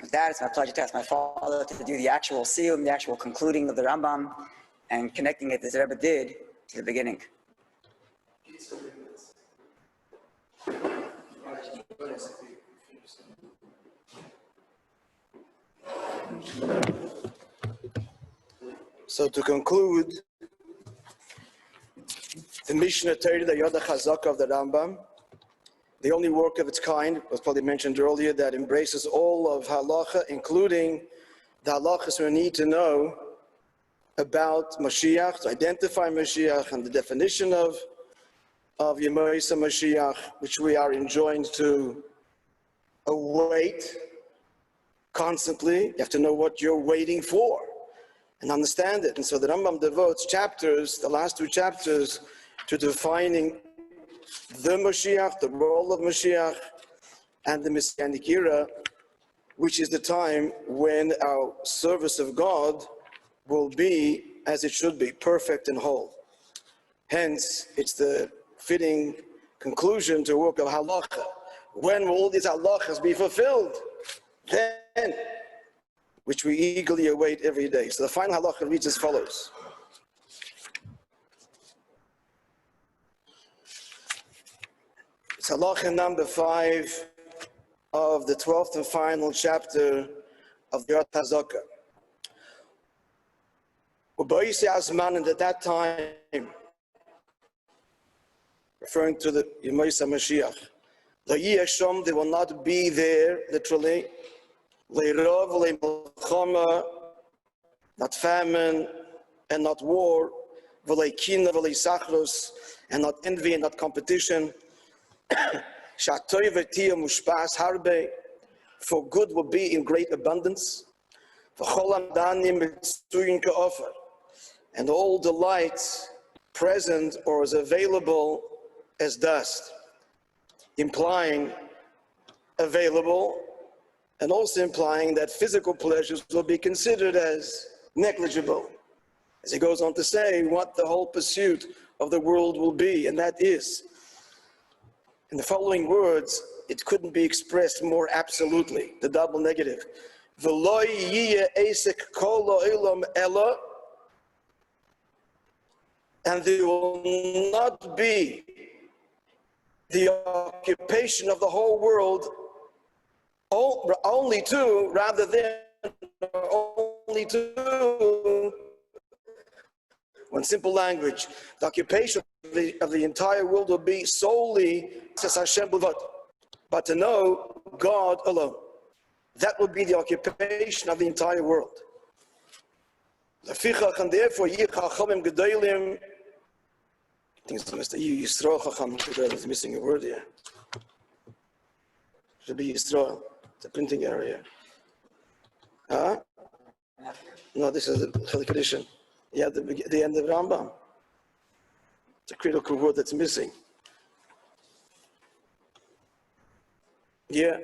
With that, it's my pleasure to ask my father to do the actual siyum, the actual concluding of the Ranbam, and connecting it as the Rabbi did to the beginning. So to conclude, the Mishnah Torah, the Yoda Chazaka of the Ranbam, the only work of its kind, was probably mentioned earlier, that embraces all of halacha, including the halachas we need to know about Moshiach, to identify Moshiach, and the definition of Moishe Moshiach, which we are enjoined to await constantly. You have to know what you're waiting for and understand it. And so the Rambam devotes chapters, the last two chapters, to defining the Moshiach, the role of Moshiach, and the Messianic era, which is the time when our service of God will be as it should be, perfect and whole. Hence, it's the fitting conclusion to a work of halacha. When will all these halachas be fulfilled? Then, which we eagerly await every day. So the final halacha reads as follows. It's halacha number 5 of the 12th and final chapter of the Yoda Chazaka. And at that time, referring to the Moishe Mashiach, they will not be there, literally, not famine and not war, and not envy and not competition. For good will be in great abundance. And all delights present or is available as dust, implying available and also implying that physical pleasures will be considered as negligible. As he goes on to say what the whole pursuit of the world will be, and that is, in the following words, it couldn't be expressed more absolutely, the double negative. V'lo yiyeh esek kol ha'olam ela, and there will not be the occupation of the whole world only to, rather than only to, in simple language, the occupation of the entire world will be solely but to know God alone. That will be the occupation of the entire world. And therefore, I think it's Yisrael Chacham. It's missing a word here. Should be Yisrael. It's a printing error here. Huh? No, this is the Chelik edition. Yeah, the end of Ranbam. It's a critical word that's missing. Yeah.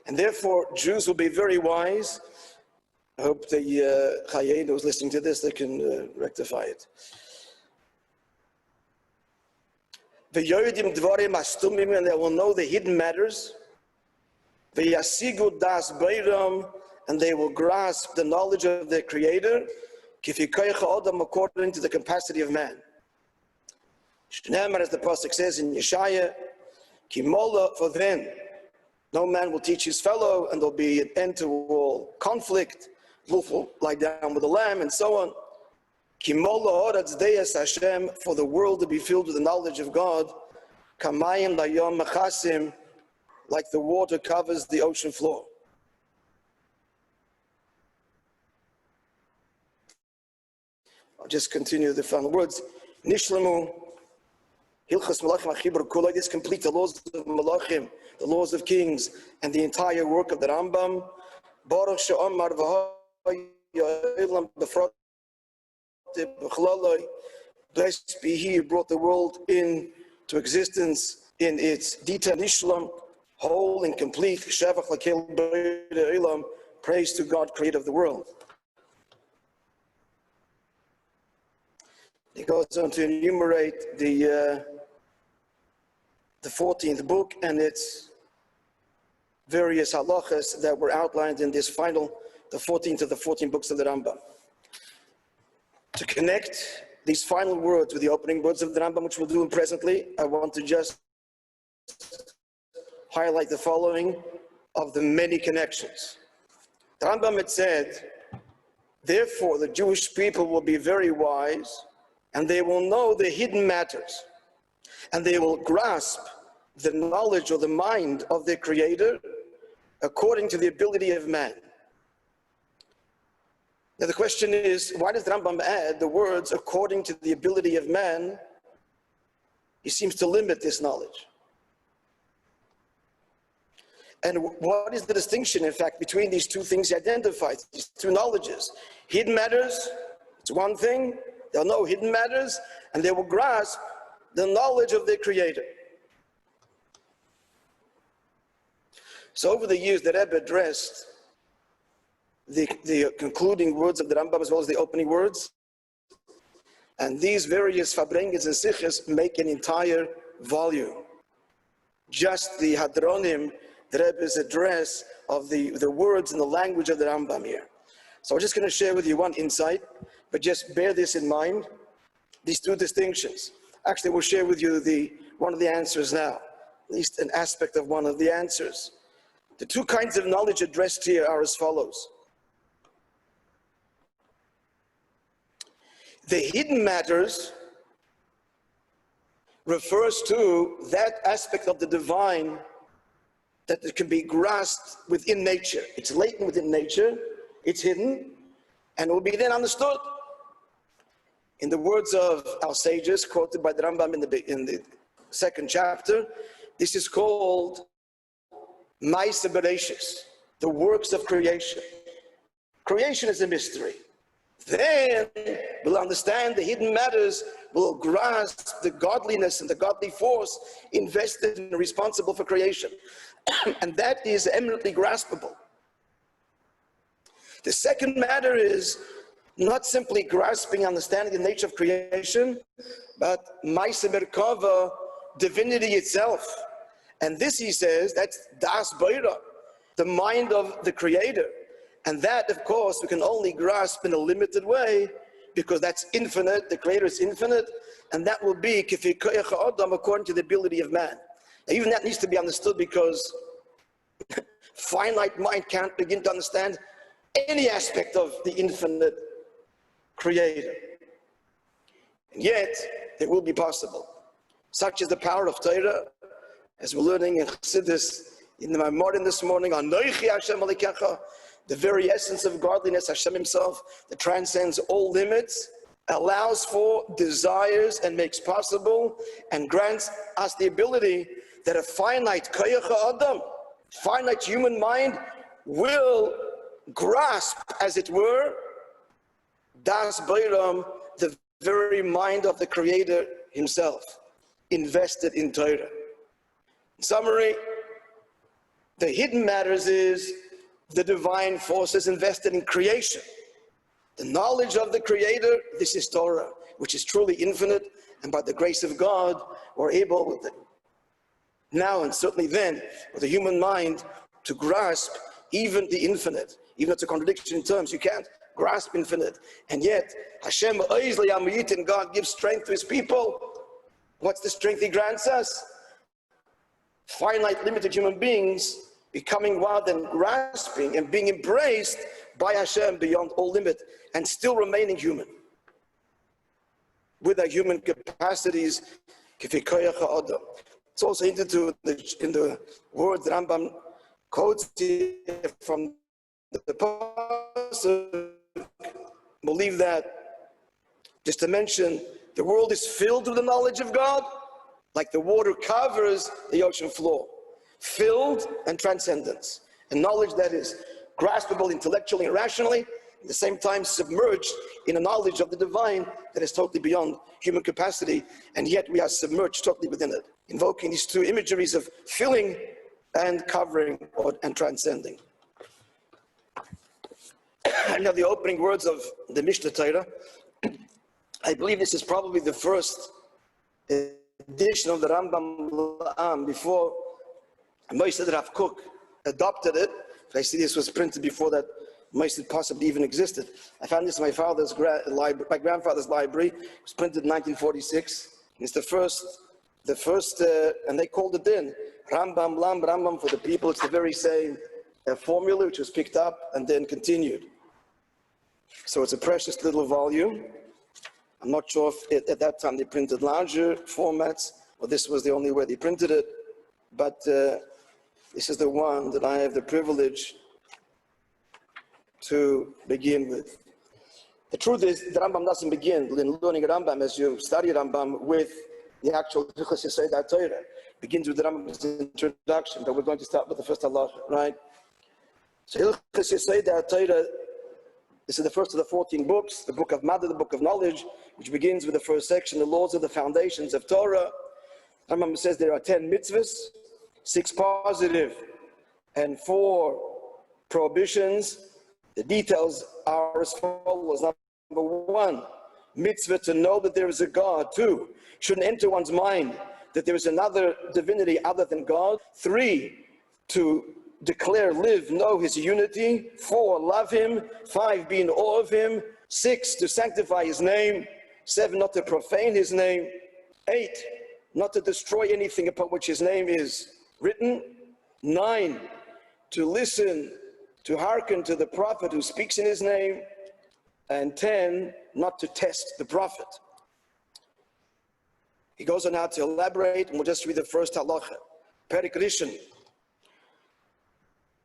And therefore, Jews will be very wise. I hope the Chayein who's listening to this, they can rectify it. The Yodim Dvarim Astumim, and they will know the hidden matters. The Yasigu Das Beiram, and they will grasp the knowledge of their Creator, according to the capacity of man. As the Pasuk says in Yeshaya, Kimola, for then no man will teach his fellow, and there'll be an end to all conflict. Wolf will lie down with the lamb, and so on. Kimola Horatz Deus Hashem, for the world to be filled with the knowledge of God. Kamayim Layom Machasim, like the water covers the ocean floor. I'll just continue the final words. Nishlamu Hilchas Malachim Achibur Kulay. This complete the laws of Malachim, the laws of kings, and the entire work of the Ranbam. Baruch She'amar Blessed be He who brought the world into existence in its detail, Nishlam, whole and complete. Shavach Lakel B'Eilam, praise to God, creator of the world. He goes on to enumerate the the 14th book and its various halachas that were outlined in this final, the 14th of the 14 books of the Ranbam. To connect these final words with the opening words of the Ranbam, which we'll do presently, I want to just highlight the following of the many connections. The Ranbam had said, therefore the Jewish people will be very wise, and they will know the hidden matters, and they will grasp the knowledge or the mind of their Creator according to the ability of man. Now the question is, why does the Ranbam add the words according to the ability of man? He seems to limit this knowledge. And what is the distinction, in fact, between these two things he identifies, these two knowledges? Hidden matters, it's one thing. They'll know hidden matters, and they will grasp the knowledge of their Creator. So over the years, the Rebbe addressed the concluding words of the Ranbam as well as the opening words. And these various Fabrengens and Siches make an entire volume. Just the Hadronim, the Rebbe's address of the words and the language of the Ranbam here. So I'm just going to share with you one insight, but just bear this in mind, these two distinctions. Actually, we'll share with you one of the answers now, at least an aspect of one of the answers. The two kinds of knowledge addressed here are as follows. The hidden matters refers to that aspect of the divine that it can be grasped within nature. It's latent within nature, it's hidden, and will be then understood. In the words of our sages, quoted by the Ranbam in the second chapter, this is called Moishe Bereshis, the works of creation. Creation is a mystery. Then we'll understand the hidden matters, will grasp the godliness and the godly force invested and responsible for creation. And that is eminently graspable. The second matter is not simply grasping, understanding the nature of creation, but Moishe Merkava, divinity itself. And this, he says, that's Das Beira, the mind of the Creator. And that, of course, we can only grasp in a limited way, because that's infinite, the Creator is infinite, and that will be Kifi Koyach Adam, according to the ability of man. Now, even that needs to be understood, because finite mind can't begin to understand any aspect of the infinite Creator. And yet, it will be possible. Such is the power of Torah, as we're learning in Chassidus, in the Maimorim this morning, Anochi Hashem Alikecha, the very essence of godliness, Hashem himself, that transcends all limits, allows for, desires, and makes possible, and grants us the ability that a finite Koyach Adam, finite human mind, will grasp, as it were, Das Beiram, the very mind of the Creator himself, invested in Torah. In summary, the hidden matters is the divine forces invested in creation. The knowledge of the Creator, this is Torah, which is truly infinite, and by the grace of God, we're able, now and certainly then, with the human mind, to grasp even the infinite. Even though it's a contradiction in terms, you can't grasp infinite. And yet, Hashem, God gives strength to his people. What's the strength he grants us? Finite, limited human beings becoming wild and grasping and being embraced by Hashem beyond all limit, and still remaining human with our human capacities. It's also hinted to in the words that Ranbam quotes from the Pasuk. Believe that, just to mention, the world is filled with the knowledge of God, like the water covers the ocean floor. Filled and transcendence, and knowledge that is graspable intellectually and rationally, at the same time submerged in a knowledge of the divine that is totally beyond human capacity, and yet we are submerged totally within it, invoking these two imageries of filling and covering and transcending. Now the opening words of the Mishnah Torah, I believe this is probably the first edition of the Ranbam before Moishe Rav Kook adopted it. I see this was printed before that Moishe possibly even existed. I found this in my my grandfather's library. It was printed in 1946. It's the first, and they called it in Ranbam Lam Ranbam for the people. It's the very same formula which was picked up and then continued. So it's a precious little volume. I'm not sure if at that time they printed larger formats, or this was the only way they printed it, but this is the one that I have the privilege to begin with. The truth is, the Rambam doesn't begin in learning Rambam as you study Rambam with the actual Hilchos Yesod Torah. It begins with the Rambam's introduction, but we're going to start with the first halacha, right? So Hilchos Yesod Torah, this is the first of the 14 books, the book of Mada, the book of knowledge, which begins with the first section, the laws of the foundations of Torah. Rambam says there are 10 mitzvahs, 6 positive and 4 prohibitions. The details are as follows. Number 1, mitzvah to know that there is a God. 2, shouldn't enter one's mind that there is another divinity other than God. 3, to declare, live, know his unity. 4, love him. 5, be in awe of him. 6, to sanctify his name. 7, not to profane his name. 8, not to destroy anything upon which his name is written. 9, to listen, to hearken to the prophet who speaks in his name. And 10, not to test the prophet. He goes on now to elaborate, and we'll just read the first halacha. Perik Rishon.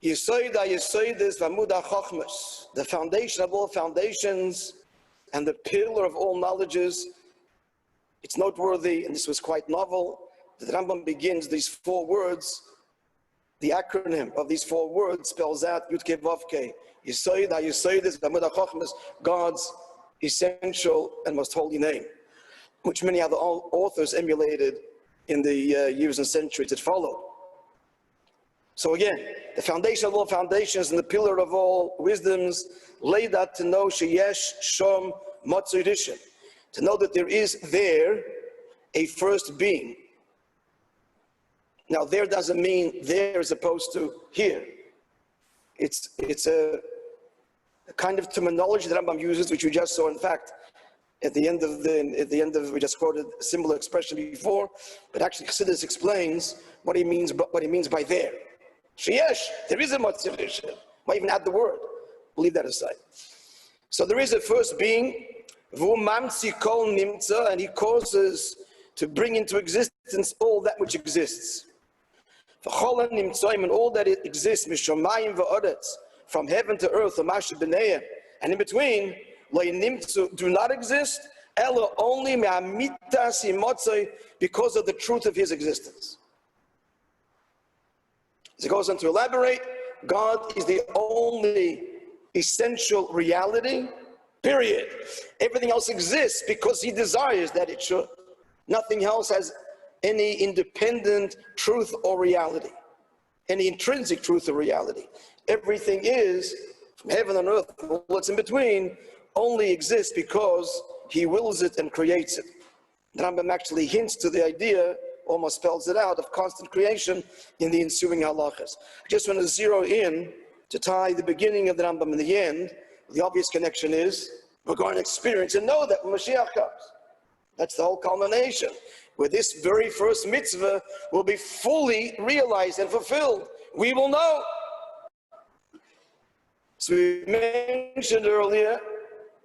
Yesod ha-yesodes v'amud ha-chochmas, the foundation of all foundations and the pillar of all knowledges. It's noteworthy, and this was quite novel, that the Rambam begins these 4 words. The acronym of these 4 words spells out Yud Kei Vav Kei. Yesod ha-yesodes v'amud ha-chochmas, God's essential and most holy name, which many other authors emulated in the years and centuries that followed. So again, the foundation of all foundations and the pillar of all wisdoms, laid out to know sheyesh shom matzoi rishon, to know that there is there a first being. Now there doesn't mean there as opposed to here. It's a kind of terminology that Rambam uses, which we just saw, in fact, at the end of we just quoted a similar expression before, but actually Chassidus explains what he means by there. Sheyesh, there is a matzoi rishon. Why even add the word? We'll leave that aside. So there is a first being, v'hu mamtzi kol nimtza, and he causes to bring into existence all that which exists. V'chol nimtzoim, and all that it exists, mishomayim v'oretz, from heaven to earth, u'mashe b'neiah, and in between, lo nimtzu, do not exist, elo only me'amitas imotzoi, because of the truth of his existence. As he goes on to elaborate, God is the only essential reality, period. Everything else exists because he desires that it should. Nothing else has any independent truth or reality, any intrinsic truth or reality. Everything is, from heaven and earth, all that's in between, only exists because he wills it and creates it. The Rambam actually hints to the idea, almost spells it out, of constant creation in the ensuing halachas. I just want to zero in to tie the beginning of the Ranbam and the end. The obvious connection is we're going to experience and know that when Moshiach comes. That's the whole culmination, where this very first mitzvah will be fully realized and fulfilled. We will know. So we mentioned earlier,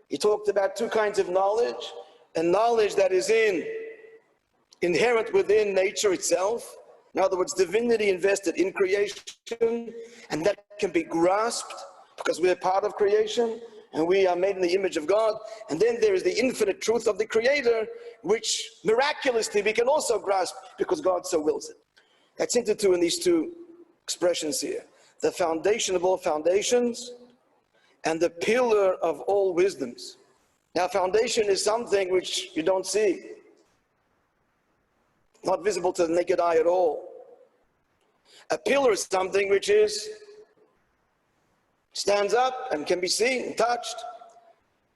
he talked about 2 kinds of knowledge, and knowledge that is inherent within nature itself. In other words, divinity invested in creation, and that can be grasped because we are part of creation and we are made in the image of God. And then there is the infinite truth of the Creator, which miraculously we can also grasp because God so wills it. That's hinted to in these 2 expressions here. The foundation of all foundations and the pillar of all wisdoms. Now, foundation is something which you don't see, not visible to the naked eye at all. A pillar is something which stands up and can be seen and touched.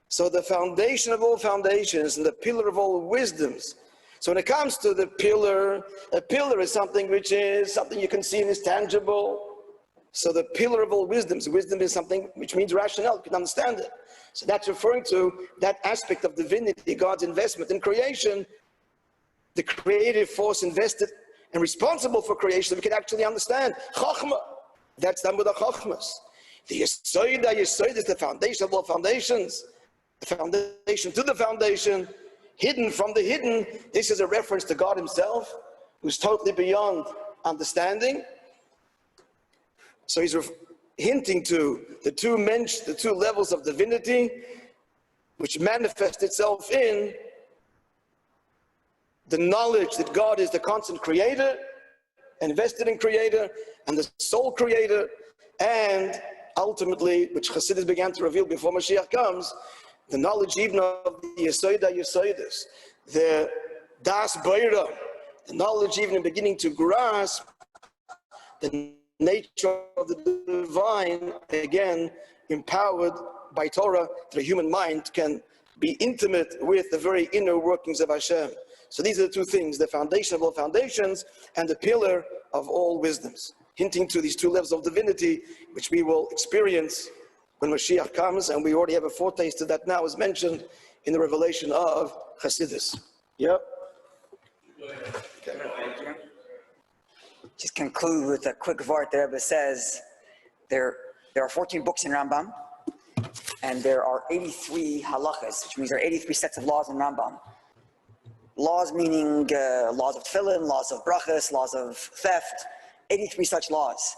So the foundation of all foundations and the pillar of all wisdoms, So when it comes to the pillar, a pillar is something which is something you can see and is tangible. So the pillar of all wisdoms, wisdom is something which means rationale, you can understand it. So that's referring to that aspect of divinity, God's investment in creation, the creative force invested and responsible for creation that we can actually understand. Chachma, that's done with the Chachmas. The Yesod is the foundation of all foundations. The foundation to the foundation, hidden from the hidden. This is a reference to God himself, who's totally beyond understanding. So he's hinting to the two levels of divinity, which manifest itself in the knowledge that God is the constant creator, invested in creator, and the sole creator, and ultimately, which Chassidus began to reveal before Moshiach comes, the knowledge even of the Yesod HaYesodis, the Das Beira, the knowledge even in beginning to grasp the nature of the divine, again, empowered by Torah, the human mind can be intimate with the very inner workings of Hashem. So these are the two things, the foundation of all foundations and the pillar of all wisdoms, hinting to these two levels of divinity, which we will experience when Moshiach comes, and we already have a foretaste of that now, as mentioned in the revelation of Chassidus. Yep. Okay. Just conclude with a quick vart. The Rebbe says there are 14 books in Ranbam, and there are 83 halachas, which means there are 83 sets of laws in Ranbam. Laws meaning laws of tefillin, laws of brachas, laws of theft, 83 such laws.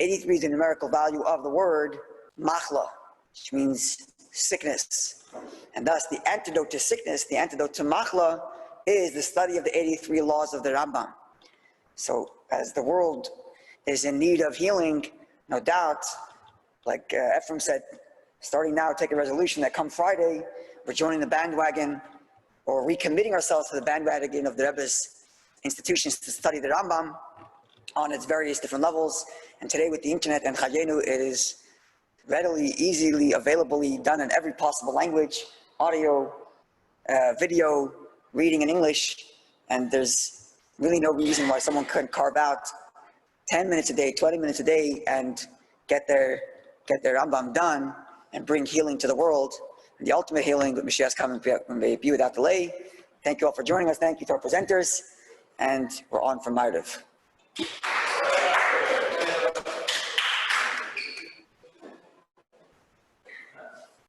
83 is the numerical value of the word machla, which means sickness. And thus the antidote to sickness, the antidote to machla, is the study of the 83 laws of the Ranbam. So as the world is in need of healing, no doubt, like Ephraim said, starting now, take a resolution that come Friday, we're joining the bandwagon, or recommitting ourselves to the bandwagon of the Rebbe's institutions to study the Ranbam on its various different levels. And today with the internet and Chayenu, it is readily, easily, availably done in every possible language, audio, video, reading in English, and there's really no reason why someone couldn't carve out 10 minutes a day, 20 minutes a day, and get their Ranbam done and bring healing to the world. And the ultimate healing with Moshiach's coming may be without delay. Thank you all for joining us. Thank you to our presenters, and we're on for Martiv.